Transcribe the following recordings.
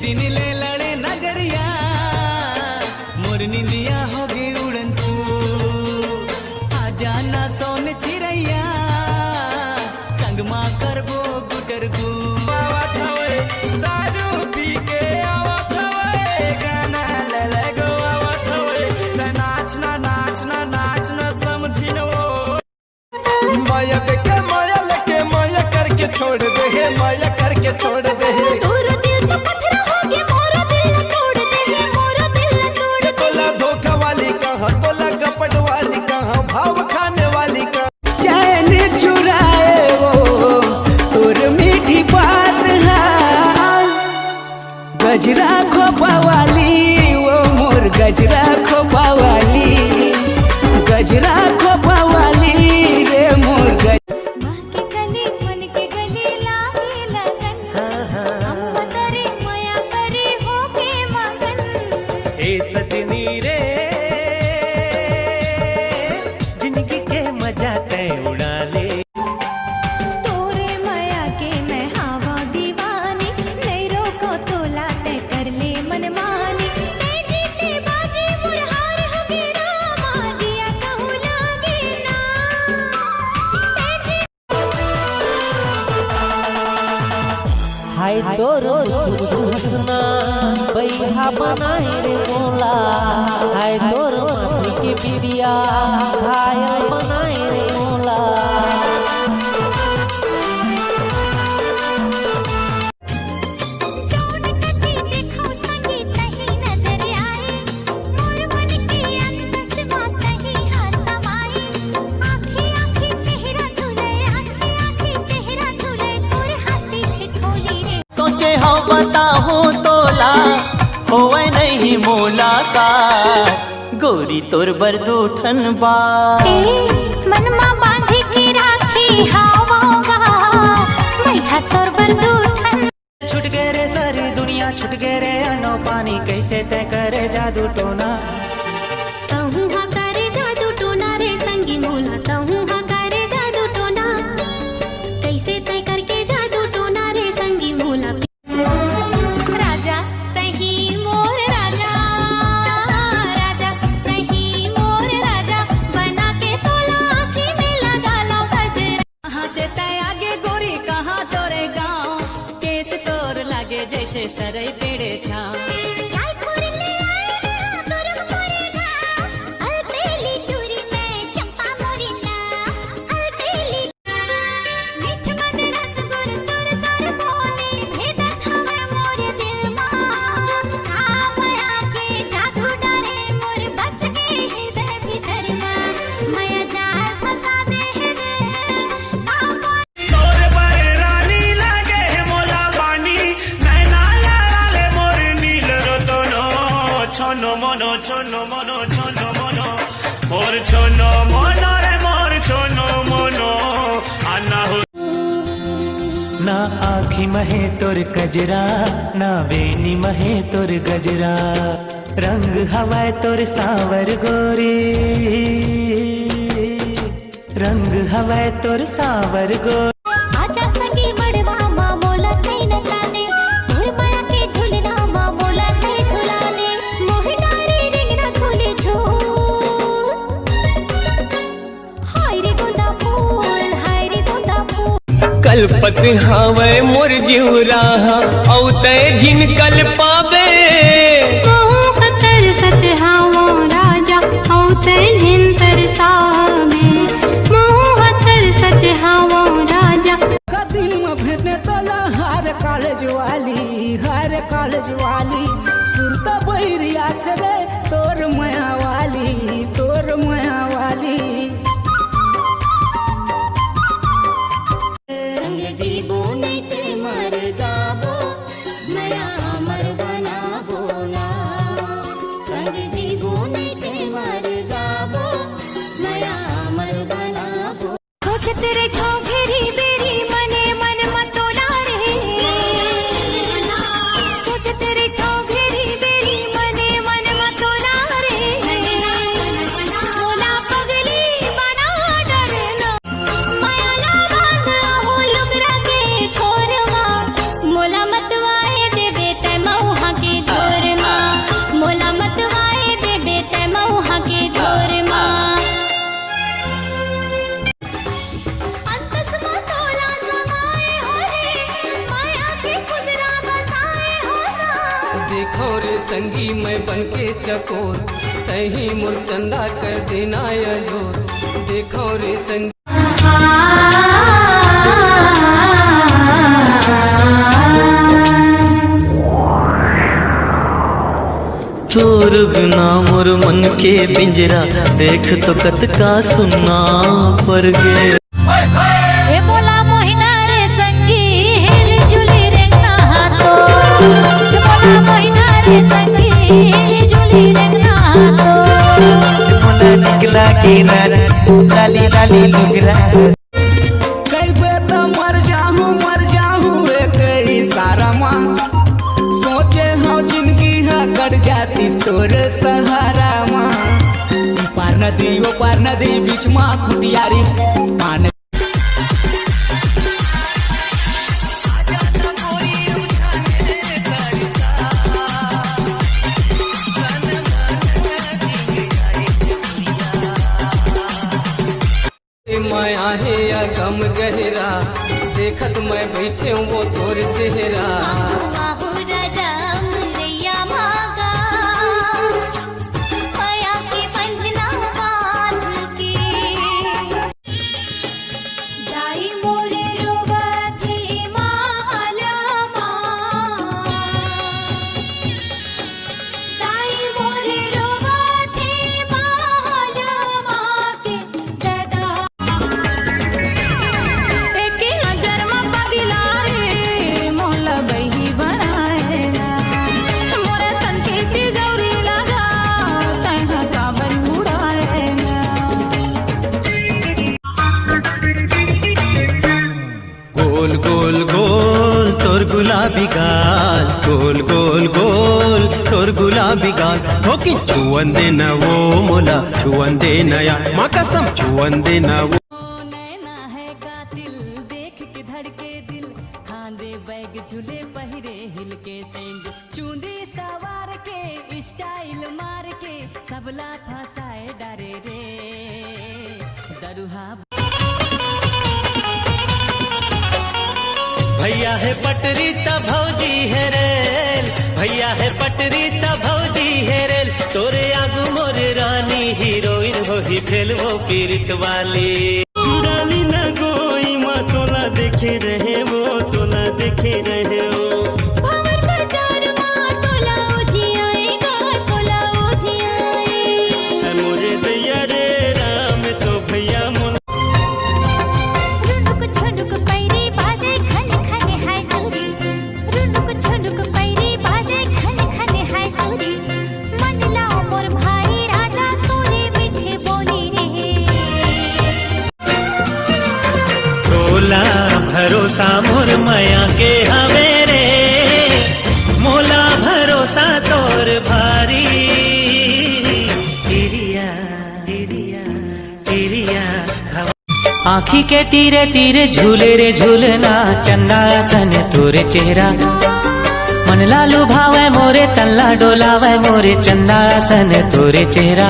दिन ले लड़े नजरिया मोर निंदिया हो गई उड़न छू आ जाना सोन चिरैया संग माँ करबो गुटर गु दारू पी के आवत हवे गाना ले गो आवत हवे नाचना नाचना नाचना समझिनो माया के माया लेके माया करके छोड़ दे हे माया करके छोड़ दे हे तोरा दिल तो पत्थर हो गया मोरा दिल तोड़ दे हे मोरा दिल तोड़ दे तोला धोखा वाली कहां तोला कपट वाली कहां भाव खाने वाली का चैन चुराए वो तोर मीठी बात है गजरा खोपा वाली वो मोर गजरा खोपा वाली गजरा खोपा वाली रे मोर सजनी रे जिंदगी के मजा तय उड़ा ले तोरे माया के मैं हवा दीवानी नहीं रोको तो लाते कर ले मनमानी नहीं जीते बाजी मुरहार हो गे रामा जिया कहूँ लागे ना हाय तोरो सुना बैठा बनाए रे मोला हाय तोरो माथे के बिरिया घायल बनाए रे मोला चोट कटी देखो संगी तही नजर आए मोर मन की अंतस बात ही हसमाए आँखी आँखी चेहरा झूले आँखी आँखी चेहरा झूले तोर हंसी ठिठोली रे सोचे हो बताऊं तोला होवे नहीं मोला का गोरी तोर बरदूठन बा मनमा बांधी के राखी हावोगा मैं तोर बरदूठन छुट गए रे सारी दुनिया छुट गए रे अनो पानी कैसे तय करे जादू टोना कहूँ हाँ करे जादू टोना रे संगी मोला कहूँ हाँ करे जादू टोना कैसे तय करके जादू टोना रे संगी मोला राजा तही मोर राजा राजा तही मोर राजा बना के तोला आँखी में लगा लो गजरा कहाँ से तय आगे गोरी कहाँ तोरे गाँव केस तोर लागे जैसे सरई पेड़े छाँव रायपुर ले आए ना दुर्ग मोरेगा अलबेली टूरी में चंपा मोरिना अलबेली मीठ मदरस गुर तुर तुर बोले भेद खावे मोर दिल माँ माया के जादू डरे मोर बस के हृदय भीतर में माया जाल फंसा दे रे तोर पर रानी लागे मोला बानी नैना लाले मोर नील रतनो छोनो मोनो छोनो मोनो छोनो मोनो मोर छोनो मोनो रे मोर छोनो मोनो आना हो ना आँखी महे तोर कजरा ना बेनी महे तोर गजरा रंग हवाए तोर सावर गोरी रंग हवाए तोर सावर गोरी आजा संगी मड़वा माँ मोला कहीं न जाने मोर माया के झूलना माँ मोला कहीं झुलाने मोह डारे रिंग न झूले झूल हाय रे गोंदा फूल हाय रे गोंदा फूल कलपत हावे मोर जिउरा औ तय जिन कल पावे मोह खतर सत हावो राजा औते जिन तरसावे मोह खतर सत हावो राजा कदिन में भेटने तोला हर कॉलेज वाली सुरता बैरिया रे तोर माया वाली तोर माया वाली संग जीवो नहीं ते मर जाबो नया अमर बनाबो ना संग जीवो नहीं ते मर जाबो नया अमर बनाबो सोच तेरे को घेरी बेरी मने मन मतोला रे सोच तेरे को घेरी बेरी मने मन मतोला रे मोला देखो रे संगी मैं बन के चकोर, तही मुरचंदा कर देना अजोर। देखो रे संगी तोर बिना मोर मन के पिंजरा, देख तो कत का सुनना पर गे। हे बोला मोहिना रे संगी हिल जुली रे नहातो, हे बोला मोहिना रे संगी हिल जुली रे नहातो। मोला निकला की रात लाली लाली लुगरा, कैबे तो मर जाहूँ एक सारा माँ। सोचे हाँ जिंदगी है कट जाती तोर सहारा माँ। पार नदी वो पार नदी बीच माँ खुटियारी पान। माया है या गम गहरा, देखत मैं बैठे वो तोर चेहरा। आहू राजा मुरैया मागा, माया के बंधना बांध के। दाई मोरे रोवथी माला माँ, दाई मोरे रोवथी माला माँ के दादा। गोल गोल गोल तोर गुलाबी गाल, गोल गोल गोल तोर गुलाबी गाल। होकी छुअन दे न वो मोला, छुअन दे नया माँ कसम छुअन दे न वो। नैना है कातिल देख के धड़के दिल, खांदे बैग झूले पहिरे हिल के सेंग। चूंदी सवार के स्टाइल मार के, सबला फसाए डरे रे दरुहा। भैया है पटरी ता भौजी है रेल, भैया है पटरी ता भौजी है रेल। तोरे आगू मोरे रानी हीरोइन हो ही फेल वो पीरित वाली। चुड़ाली न गोई माँ तोला देखे रहे वो, तोला देखे रहे वो। भंवर बाजार माँ तोला उजियाएगा, तोला उजियाए। मोरे दैया रे राम तो भैया मोला। रुनुक छनुक पैरी बाजे खन खन है दूरी, रुनुक छनुक पैरी बाजे खन खन है दूरी। मन लाओ मोर भाई राजा तोरे मीठे बोली रे। तोला भरोसा मोर माया के हवेरे, मोला भरोसा तोर भारी। तिरिया तिरिया तिरिया आँखी के तीरे तीरे झूले रे झूलना, चंदा सन तोरे चेहरा। मन लालू भावे मोरे तल्ला डोलावे मोरे, चंदा सन तोरे चेहरा।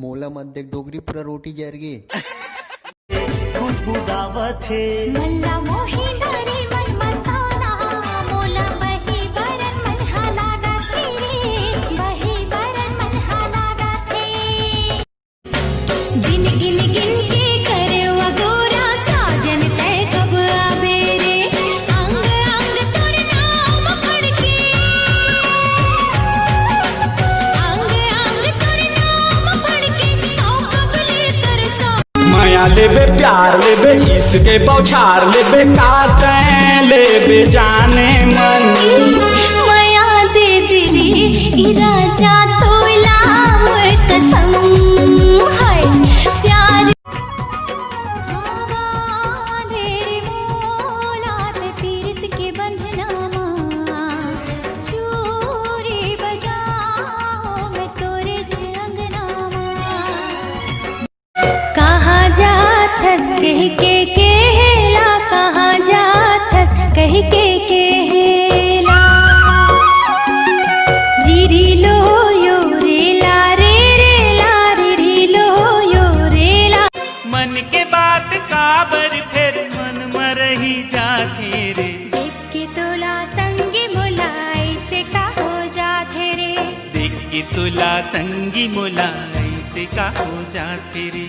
मोला मत देख डोगरी पूरा रोटी जर गे। गुदगुदावत है मल्ला मोही दारी मन मताना, मोला बही बरन मन हालागा तेरे, बही बरन मन हालागा थे। दिन गिन गिन के करे वगोरा साजन तय कब आबे रे। अंग अंग तोर नाम पढ़ के, अंग अंग तोर नाम पढ़ के, तो कबले तरसा। माया लेबे प्यार लेबे इश्क के बौछार लेबे, काते लेबे जाने मन। माया दे दिली ई राजा तोला मोर कसम है प्यार। हवा तेरे मोला ते पीरित के बंधना माँ, चूरी बजाओ मैं तोरे अंगना माँ। कहाँ जाथस कह के केला, कहाँ जाथस कह के केला। के तुला संगी मोला ऐसे का हो जाते रे।